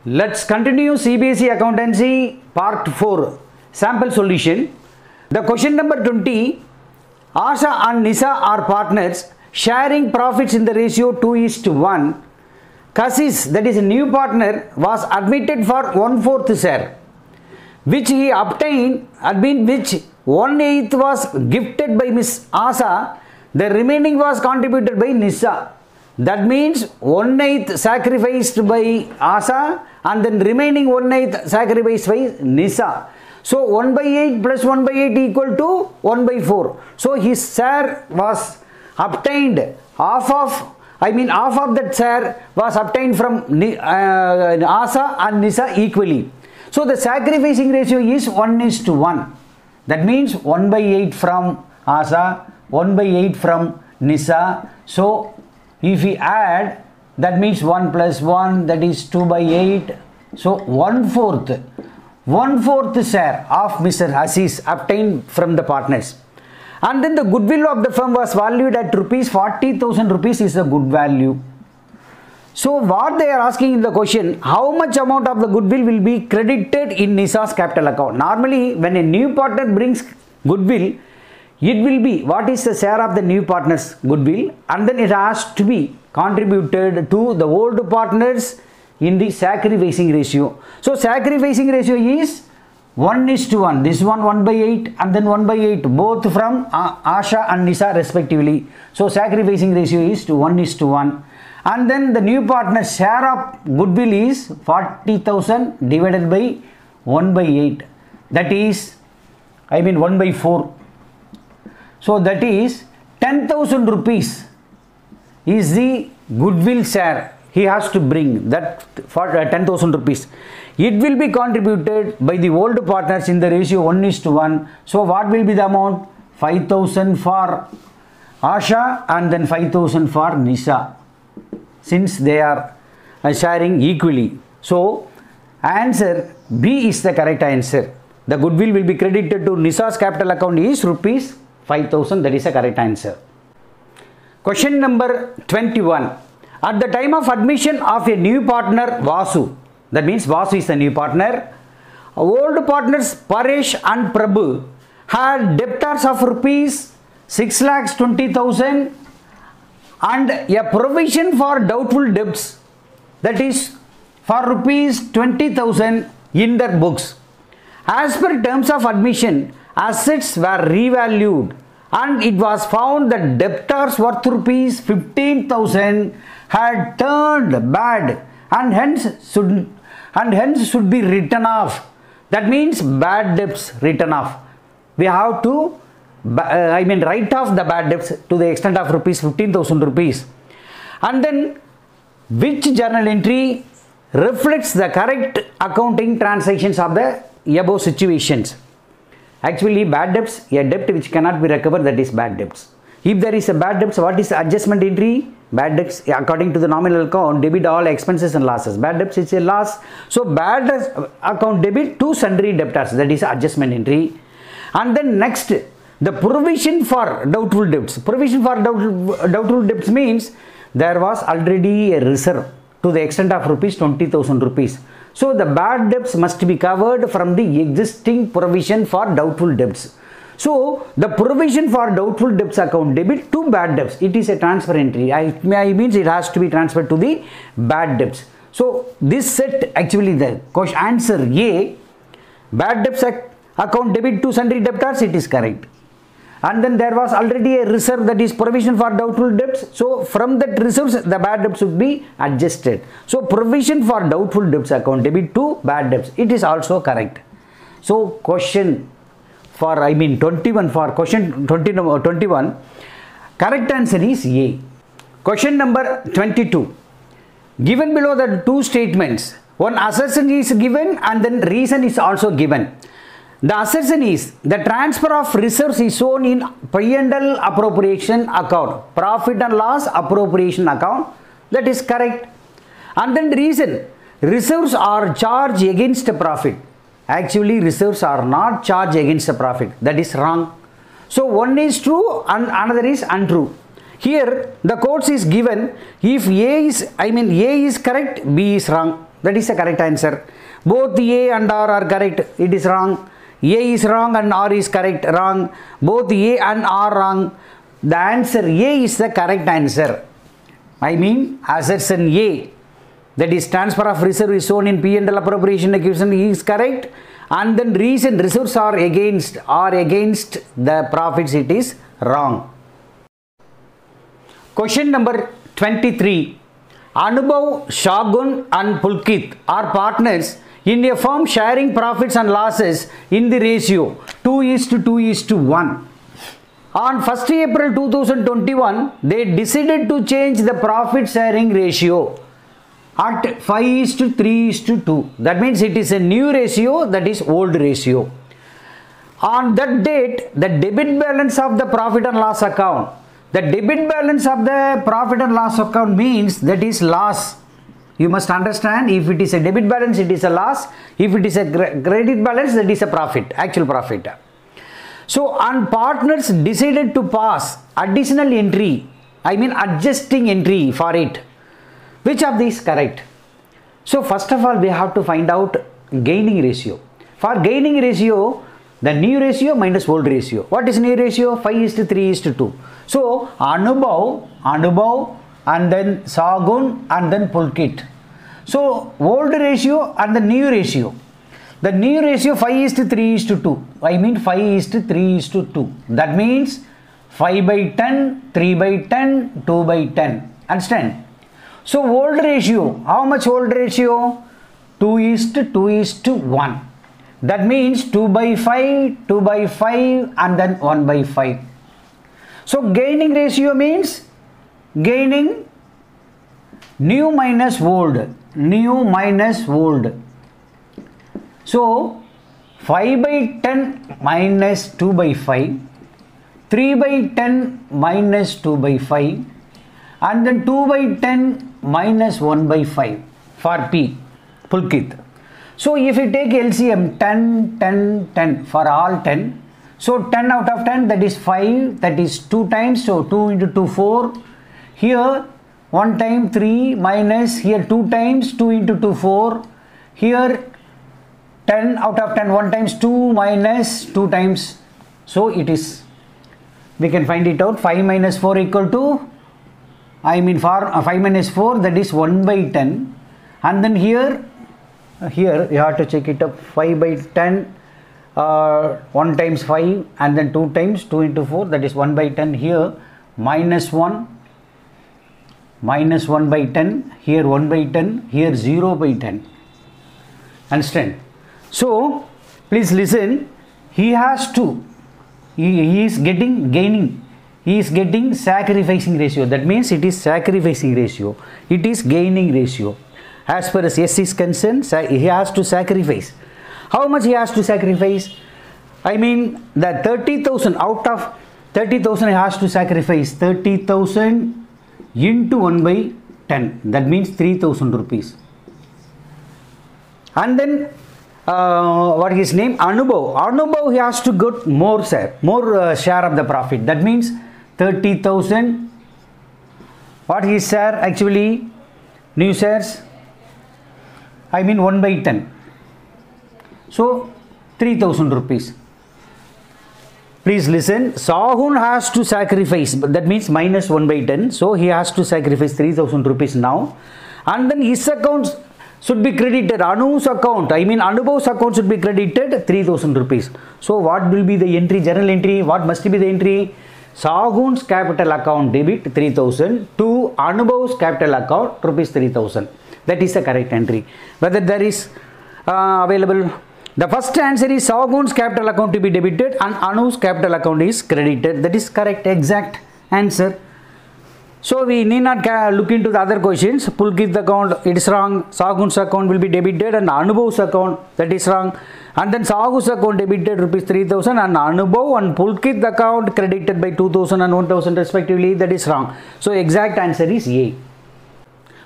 Let's continue CBSE Accountancy Part 4 Sample Solution. The question number 20. Asha and Nisa are partners sharing profits in the ratio 2:1. Kassis, that is a new partner, was admitted for 1/4 share, which he obtained, which 1/8 was gifted by Miss Asha, the remaining was contributed by Nisa. That means 1/8 sacrificed by Asha and then remaining 1/8 sacrificed by Nisa. So 1/8 plus 1/8 equal to 1/4. So his share was obtained, half of that share was obtained from Asha and Nisa equally. So the sacrificing ratio is 1:1. That means 1/8 from Asha, 1/8 from Nisa. So if we add, that means 1 plus 1, that is 2/8. So 1/4 share of Mr. Aziz obtained from the partners. And then the goodwill of the firm was valued at ₹40,000 is a good value. So what they are asking in the question, how much amount of the goodwill will be credited in Nisa's capital account? Normally when a new partner brings goodwill, it will be, what is the share of the new partner's goodwill, and then it has to be contributed to the old partners in the sacrificing ratio. So sacrificing ratio is 1:1. This one 1/8 and then 1/8, both from Asha and Nisa respectively. So sacrificing ratio is 1:1. And then the new partner's share of goodwill is 40,000 divided by 1/8. That is, 1/4. So that is 10,000 rupees is the goodwill share he has to bring, that for 10,000 rupees. It will be contributed by the old partners in the ratio 1:1. So what will be the amount? 5,000 for Asha and then 5,000 for Nisa, since they are sharing equally. So answer B is the correct answer. The goodwill will be credited to Nisa's capital account is ₹5,000. That is the correct answer. Question number 21. At the time of admission of a new partner, Vasu, that means Vasu is the new partner, old partners Paresh and Prabhu had debtors of ₹6,20,000 and a provision for doubtful debts, that is for ₹20,000 in their books. As per terms of admission, assets were revalued and it was found that debtors worth ₹15,000 had turned bad and hence should be written off. That means bad debts written off. We have to write off the bad debts to the extent of ₹15,000. And then which journal entry reflects the correct accounting transactions of the above situations? Actually, bad debts, a debt which cannot be recovered, that is bad debts. If there is a bad debts, what is the adjustment entry? Bad debts, according to the nominal account, debit all expenses and losses. Bad debts is a loss. So bad account debit to sundry debtors, that is adjustment entry. And then next, the provision for doubtful debts. Provision for doubtful debts means there was already a reserve to the extent of ₹20,000. So the bad debts must be covered from the existing provision for doubtful debts. So the provision for doubtful debts account debit to bad debts, it is a transfer entry. I means it has to be transferred to the bad debts. So this set, actually the answer A, bad debts account debit to sundry debtors, it is correct. And then there was already a reserve, that is provision for doubtful debts. So from that reserves, the bad debts should be adjusted. So provision for doubtful debts account debit to bad debts, it is also correct. So question for 21, for question 21, correct answer is A. Question number 22. Given below the two statements, one assertion is given and then reason is also given. The assertion is the transfer of reserves is shown in P&L appropriation account, profit and loss appropriation account, that is correct. And then reason, reserves are charged against a profit. Actually reserves are not charged against a profit, that is wrong. So one is true and another is untrue. Here the quotes is given, if A is correct, B is wrong. That is the correct answer. Both A and R are correct. It is wrong. A is wrong and R is correct. Wrong. Both A and R wrong. The answer A is the correct answer. I mean, assertion A, that is transfer of reserve is shown in P&L appropriation equation, is correct. And then reason reserves are against the profits, it is wrong. Question number 23. Anubhav, Shagun and Pulkit are partners in a firm sharing profits and losses in the ratio 2:2:1. On 1st April 2021, they decided to change the profit sharing ratio at 5:3:2. That means it is a new ratio, that is old ratio. On that date, the debit balance of the profit and loss account. The debit balance of the profit and loss account means that is loss. You must understand, if it is a debit balance, it is a loss. If it is a credit balance, that is a profit, actual profit. So, and partners decided to pass additional entry, I mean adjusting entry for it. Which of these correct? So, first of all, we have to find out gaining ratio. For gaining ratio, the new ratio minus old ratio. What is new ratio? 5:3:2. So, Anubhav and then Shagun and then Pulkit. So, old ratio and the new ratio. The new ratio 5:3:2. I mean 5:3:2. That means 5/10, 3/10, 2/10. Understand? So, old ratio. How much old ratio? 2:2:1. That means 2/5, 2/5 and then 1/5. So, gaining ratio means gaining new minus old. New minus old. So, 5/10 minus 2/5, 3/10 minus 2/5 and then 2/10 minus 1/5 for P, Pulkit. So, if you take LCM 10, 10, 10 for all 10, so 10 out of 10, that is 5, that is 2 times, so 2 into 2, 4. Here 1 time 3 minus here 2 times, 2 into 2, 4. Here 10 out of 10, 1 times 2 minus 2 times. So, it is, we can find it out, 5 minus 4 equal to, I mean for 5 minus 4, that is 1/10. And then here you have to check it up, 5/10, 1 times 5 and then 2 times 2 into 4, that is 1/10. Here minus 1, minus 1/10, here 1/10, here 0/10. Understand? So, please listen, he has to, he is getting gaining, he is getting sacrificing ratio. That means it is sacrificing ratio, it is gaining ratio. As far as S is concerned, he has to sacrifice. How much he has to sacrifice? I mean, the 30,000, out of 30,000 he has to sacrifice 30,000 into 1/10. That means 3,000 rupees. And then, what is his name? Anubhav, he has to get more share, share of the profit. That means 30,000. What is share actually? New shares, I mean 1/10. So 3,000 rupees. Please listen. Shagun has to sacrifice, that means minus 1/10. So he has to sacrifice 3,000 rupees now. And then his accounts should be credited. Anu's account, I mean Anubhav's account should be credited 3,000 rupees. So what will be the entry, journal entry? What must be the entry? Shagun's capital account debit 3,000 to Anubhav's capital account rupees 3,000. That is the correct entry. Whether there is available, the first answer is Shagun's capital account to be debited and Anu's capital account is credited. That is correct, exact answer. So we need not look into the other questions. Pulkit's account, it is wrong. Shagun's account will be debited and Anubhav's account, that is wrong. And then Shagun's account debited rupees 3,000 and Anubhav and Pulkit's account credited by 2,000 and 1,000 respectively, that is wrong. So exact answer is A.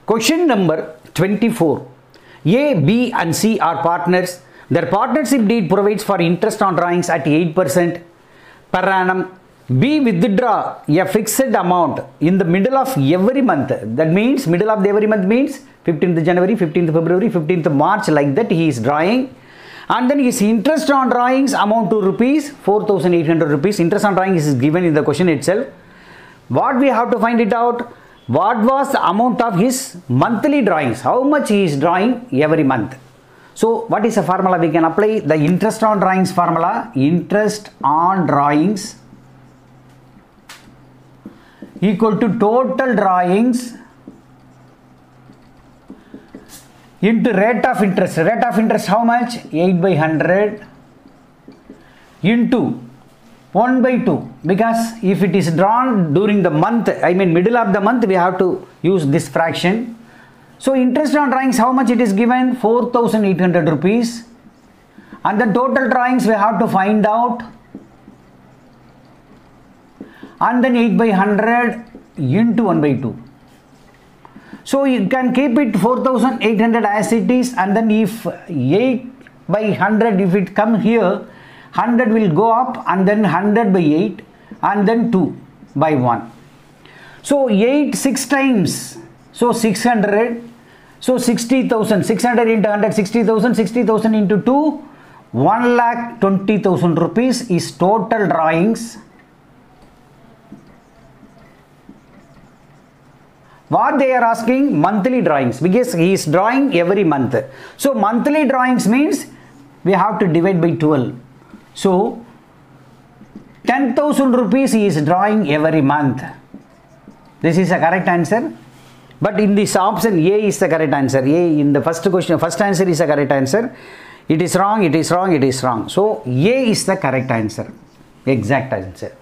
Question number 24. A, B and C are partners. Their partnership deed provides for interest on drawings at 8% per annum B. Withdraw a fixed amount in the middle of every month. That means middle of every month means 15th January, 15th February, 15th March, like that he is drawing. And then his interest on drawings amount to rupees 4,800 rupees. Interest on drawings is given in the question itself. What we have to find it out? What was the amount of his monthly drawings? How much he is drawing every month? So what is the formula we can apply? The interest on drawings formula. Interest on drawings equal to total drawings into rate of interest. Rate of interest how much? 8 by 100 into 1 by 2, because if it is drawn during the month, I mean middle of the month, we have to use this fraction. So interest on drawings how much it is given? 4,800 rupees, and the total drawings we have to find out, and then 8 by 100 into 1 by 2. So you can keep it 4,800 as it is, and then if 8 by 100, if it come here, 100 will go up, and then 100 by 8, and then 2 by 1. So 8 6 times, so 600. So 60,000, 600 into 100, 60,000, 60,000 into 2, 1,20,000 rupees is total drawings. What they are asking? Monthly drawings, because he is drawing every month. So monthly drawings means we have to divide by 12. So 10,000 rupees he is drawing every month. This is a correct answer. But in this option, A is the correct answer. A in the first question, first answer is the correct answer. It is wrong, it is wrong, it is wrong. So A is the correct answer. Exact answer.